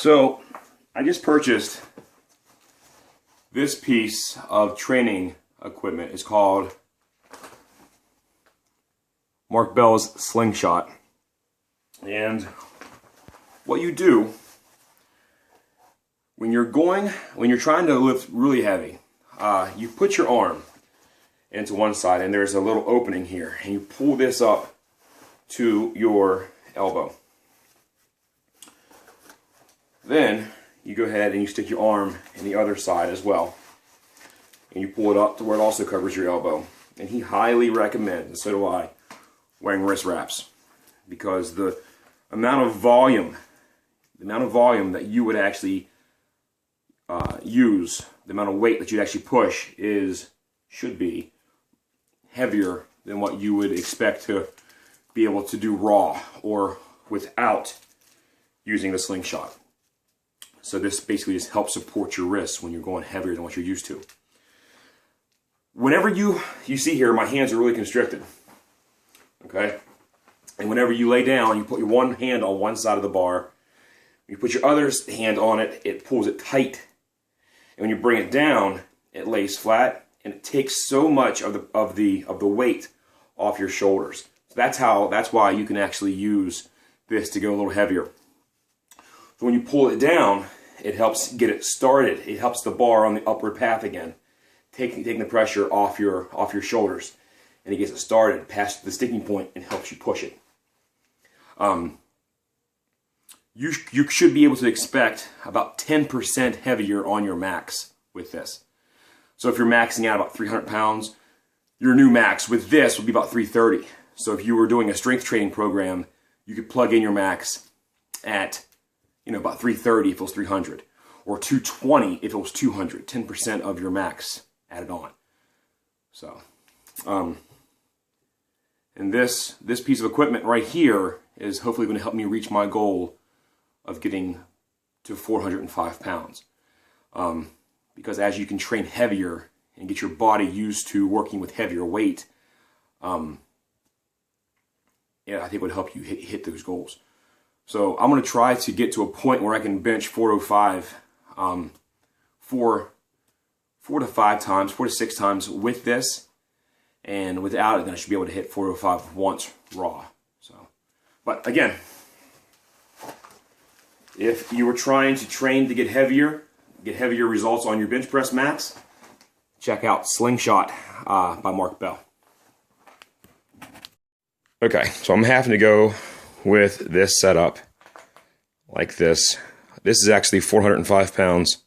So I just purchased this piece of training equipment. It's called Mark Bell's SlingShot. And what you do when you're trying to lift really heavy, you put your arm into one side and there's a little opening here, and you pull this up to your elbow. Then you go ahead and you stick your arm in the other side as well, and you pull it up to where it also covers your elbow. And he highly recommends, and so do I, wearing wrist wraps, because the amount of volume that you would actually use, the amount of weight that you'd actually push should be heavier than what you would expect to be able to do raw or without using the SlingShot. So this basically just helps support your wrists when you're going heavier than what you're used to. Whenever you see here, my hands are really constricted, okay? And whenever you lay down, you put your one hand on one side of the bar, you put your other hand on it, it pulls it tight. And when you bring it down, it lays flat, and it takes so much of the weight off your shoulders. So that's why you can actually use this to go a little heavier. So when you pull it down, it helps get it started. It helps the bar on the upward path again, taking the pressure off your shoulders, and it gets it started past the sticking point and helps you push it. You should be able to expect about 10% heavier on your max with this. So if you're maxing out about 300 pounds, your new max with this would be about 330. So if you were doing a strength training program, you could plug in your max at about 330 if it was 300, or 220 if it was 200, 10% of your max added on. So, and this piece of equipment right here is hopefully going to help me reach my goal of getting to 405 pounds. Because as you can train heavier and get your body used to working with heavier weight, yeah, I think it would help you hit those goals. So I'm going to try to get to a point where I can bench 405 4 to 5 times, 4 to 6 times with this, and without it, then I should be able to hit 405 once raw. So, but again, if you were trying to train to get heavier results on your bench press max, check out SlingShot by Mark Bell. Okay, so I'm having to go with this setup like this. This is actually 405 pounds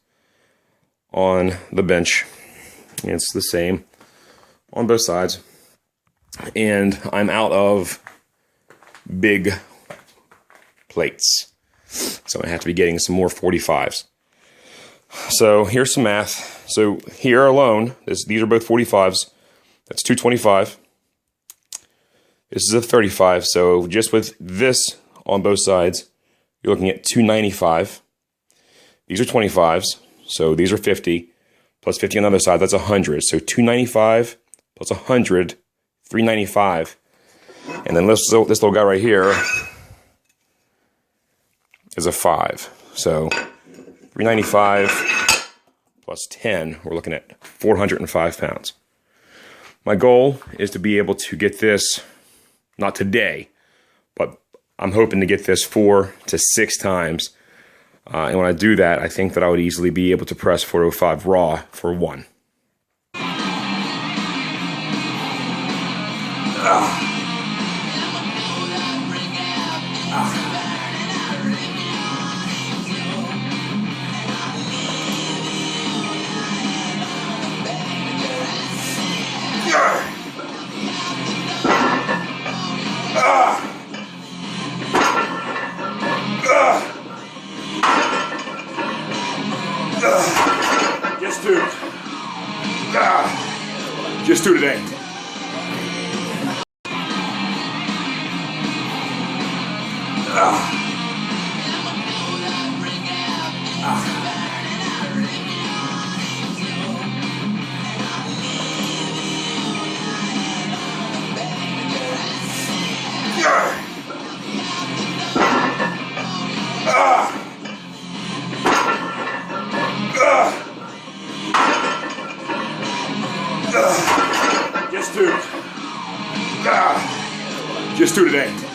on the bench. It's the same on both sides. And I'm out of big plates, so I have to be getting some more 45s. So here's some math. So here alone, these are both 45s. That's 225. This is a 35, so just with this on both sides, you're looking at 295. These are 25s, so these are 50, plus 50 on the other side, that's 100. So 295 plus 100, 395. And then this little guy right here is a 5. So 395 plus 10, we're looking at 405 pounds. My goal is to be able to get this, not today, but I'm hoping to get this 4 to 6 times. And when I do that, I think that I would easily be able to press 405 raw for 1. Just do today. Just two. Just two today.